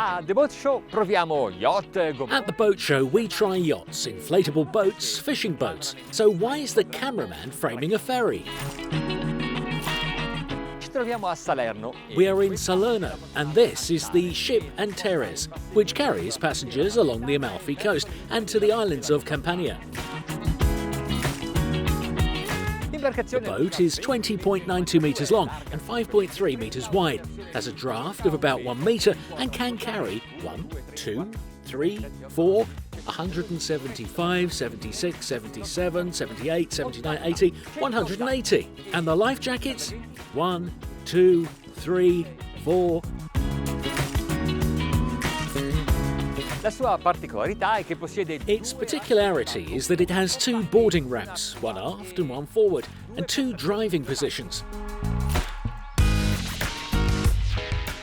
At the boat show proviamo yacht, At the boat show, we try yachts, inflatable boats, fishing boats. So why is the cameraman framing a ferry? Ci troviamo a Salerno. We are in Salerno, and this is the ship Antares, which carries passengers along the Amalfi coast and to the islands of Campania. The boat is 20.92 metres long and 5.3 metres wide, has a draft of about 1 metre and can carry 1, 2, 3, 4, 175, 76, 77, 78, 79, 80, 180. And the life jackets? 1, 2, 3, 4. La sua particolarità è che possiede Its particularity is that it has 2 boarding ramps, one aft and one forward, and 2 driving positions.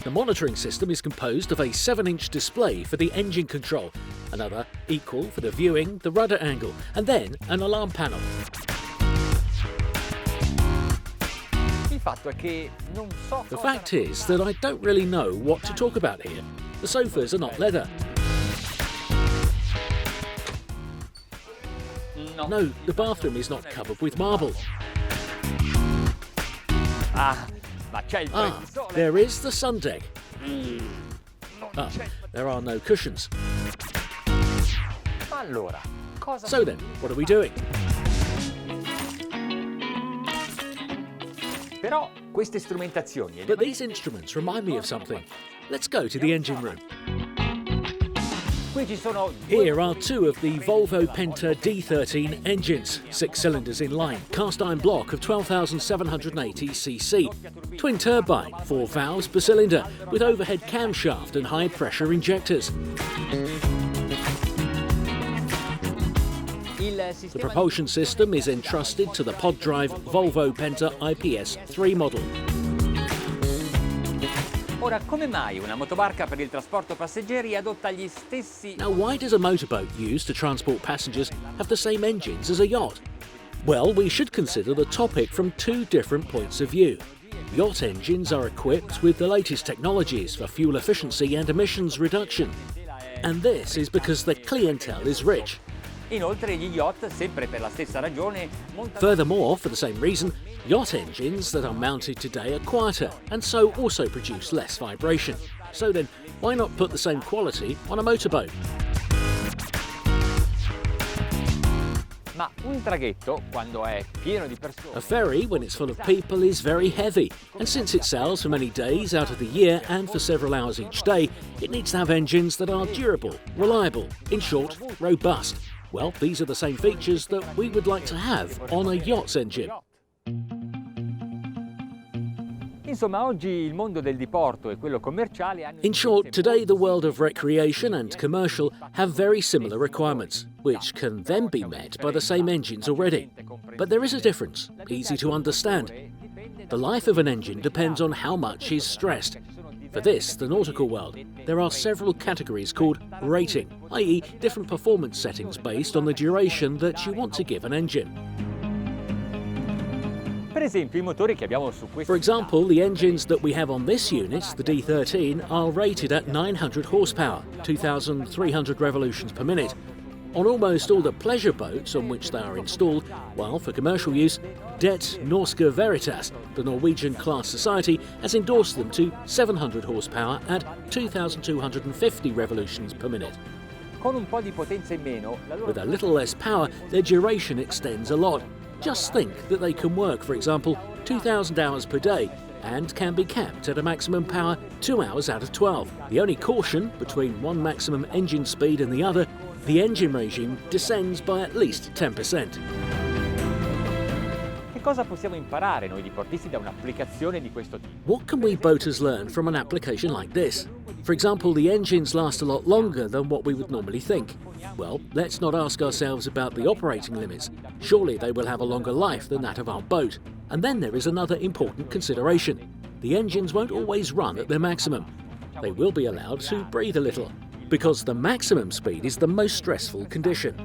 The monitoring system is composed of a 7-inch display for the engine control, another equal for the viewing, the rudder angle, and then an alarm panel. Il fatto è che non so The cosa- fact is that I don't really know what to talk about here. The sofas are not leather. No, the bathroom is not covered with marble. Ma c'è il Ah, prendisole. there is the sun deck. Ah, there are no cushions. Ma allora, cosa So then, what are we doing? Però queste strumentazioni But these instruments remind me of something. Let's go to the engine room. qui ci sono Here are 2 of the Volvo Penta D13 engines, 6 cylinders in line, cast iron block of 12,780 cc, twin turbine, 4 valves per cylinder, with overhead camshaft and high pressure injectors. il The sistema propulsion system is entrusted to the pod drive Volvo Penta IPS 3 model. Ora, come mai una motobarca per il trasporto passeggeri adotta gli stessi Now, why does a motorboat used to transport passengers have the same engines as a yacht? Well, we should consider the topic from 2 different points of view. Yacht engines are equipped with the latest technologies for fuel efficiency and emissions reduction. And this is because the clientele is rich. Inoltre gli yacht, sempre per la stessa ragione, montano Furthermore, for the same reason, yacht engines that are mounted today are quieter and so also produce less vibration. So then, why not put the same quality on a motorboat? Ma un traghetto, quando è pieno di persone, A ferry, when it's full of people, is very heavy, and since it sails for many days out of the year and for several hours each day, it needs to have engines that are durable, reliable, in short, robust. Well, these are the same features that we would like to have on a yacht's engine. Insomma, oggi il mondo del diporto e quello commerciale hanno In short, today the world of recreation and commercial have very similar requirements, which can then be met by the same engines already. But there is a difference, easy to understand. The life of an engine depends on how much is stressed. For this, the nautical world, there are several categories called rating, i.e. different performance settings based on the duration that you want to give an engine. Per esempio, i motori che abbiamo su questo For example, the engines that we have on this unit, the D13, are rated at 900 horsepower, 2,300 revolutions per minute. On almost all the pleasure boats on which they are installed, while for commercial use, Det Norske Veritas, the Norwegian class society, has endorsed them to 700 horsepower at 2,250 revolutions per minute. con un po' di potenza in meno, la loro With a little less power, their duration extends a lot. Just think that they can work, for example, 2,000 hours per day and can be capped at a maximum power 2 hours out of 12. The only caution between one maximum engine speed and the other, the engine regime descends by at least 10%. Che cosa possiamo imparare noi diportisti da un'applicazione di questo tipo? What can we boaters learn from an application like this? For example, the engines last a lot longer than what we would normally think. Well, let's not ask ourselves about the operating limits. Surely they will have a longer life than that of our boat. And then there is another important consideration. The engines won't always run at their maximum. They will be allowed to breathe a little, because the maximum speed is the most stressful condition.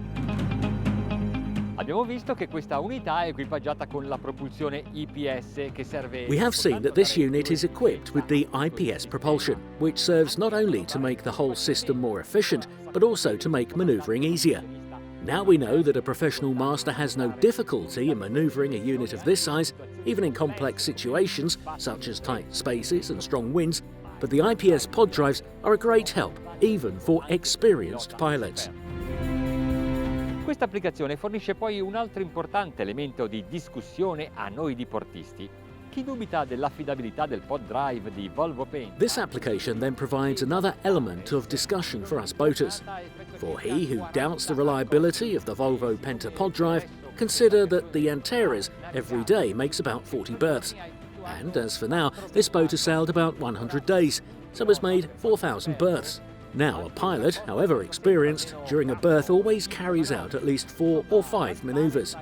Abbiamo visto che questa unità è equipaggiata con la propulsione IPS che serve. We have seen that this unit is equipped with the Ips Propulsion, which serves not only to make the whole system more efficient, but also to make manoeuvring easier. Now we know that a professional master has no difficulty in manoeuvring a unit of this size, even in complex situations such as tight spaces and strong winds, but the IPS pod drives are a great help, even for experienced pilots. Questa applicazione fornisce poi un altro importante elemento di discussione a noi diportisti. Chi dubita dell'affidabilità del pod drive di Volvo Penta? This application then provides another element of discussion for us boaters. For he who doubts the reliability of the Volvo Penta pod drive, consider that the Antares every day makes about 40 berths. And as for now, this boat has sailed about 100 days, so has made 4,000 berths. Now, a pilot, however experienced, during a berth always carries out at least 4 or 5 manoeuvres.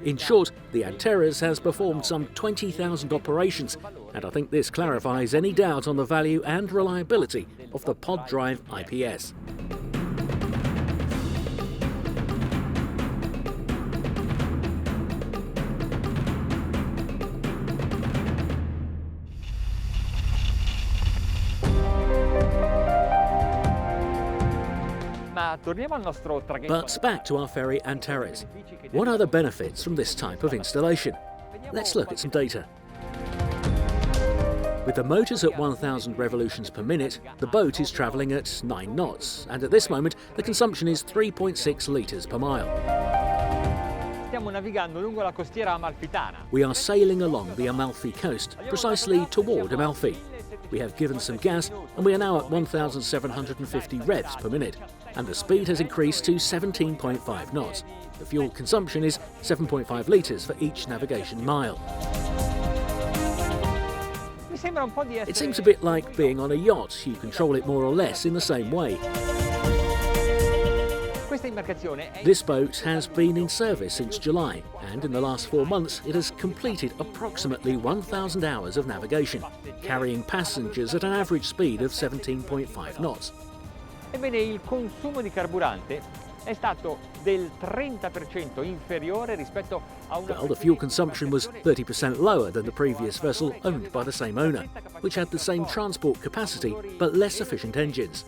In short, the Antares has performed some 20,000 operations, and I think this clarifies any doubt on the value and reliability of the pod drive IPS. But back to our ferry Antares. What are the benefits from this type of installation? Let's look at some data. With the motors at 1,000 revolutions per minute, the boat is travelling at 9 knots, and at this moment the consumption is 3.6 litres per mile. We are sailing along the Amalfi coast, precisely toward Amalfi. We have given some gas and we are now at 1,750 revs per minute, and the speed has increased to 17.5 knots. The fuel consumption is 7.5 litres for each navigation mile. It seems a bit like being on a yacht. You control it more or less in the same way. This boat has been in service since July, and in the last 4 months it has completed approximately 1,000 hours of navigation, carrying passengers at an average speed of 17.5 knots. Ebbene, il consumo di carburante è stato del 30% inferiore rispetto a una. Well, the fuel consumption was 30% lower than the previous vessel owned by the same owner, which had the same transport capacity but less efficient engines.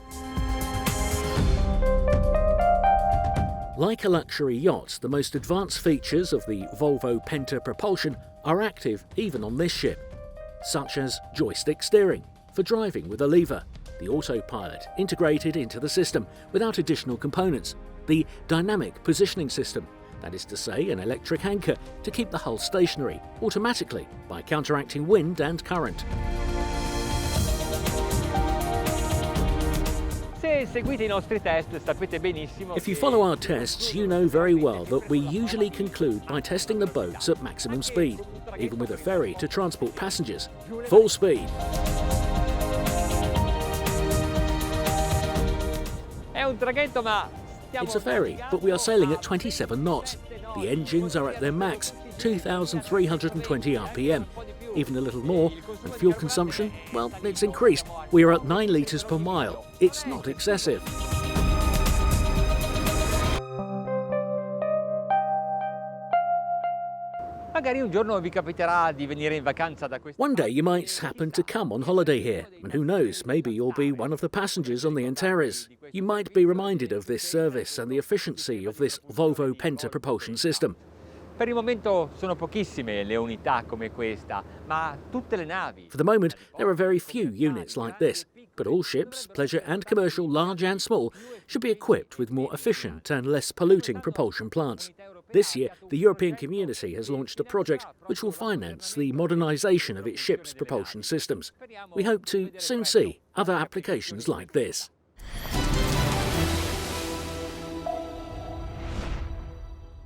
Like a luxury yacht, the most advanced features of the Volvo Penta propulsion are active even on this ship, such as joystick steering for driving with a lever, the autopilot integrated into the system without additional components, the dynamic positioning system, that is to say an electric anchor to keep the hull stationary automatically by counteracting wind and current. If you follow our tests, you know very well that we usually conclude by testing the boats at maximum speed, even with a ferry to transport passengers. Full speed. It's a ferry, but we are sailing at 27 knots. The engines are at their max, 2,320 RPM. Even a little more, and fuel consumption, well, it's increased. We are at 9 litres per mile. It's not excessive. One day you might happen to come on holiday here, and who knows, maybe you'll be one of the passengers on the Antares. You might be reminded of this service and the efficiency of this Volvo Penta propulsion system. Per il momento sono pochissime le unità come questa, ma tutte le navi. For the moment, there are very few units like this, but all ships, pleasure and commercial, large and small, should be equipped with more efficient and less polluting propulsion plants. This year, the European Community has launched a project which will finance the modernisation of its ships' propulsion systems. We hope to soon see other applications like this.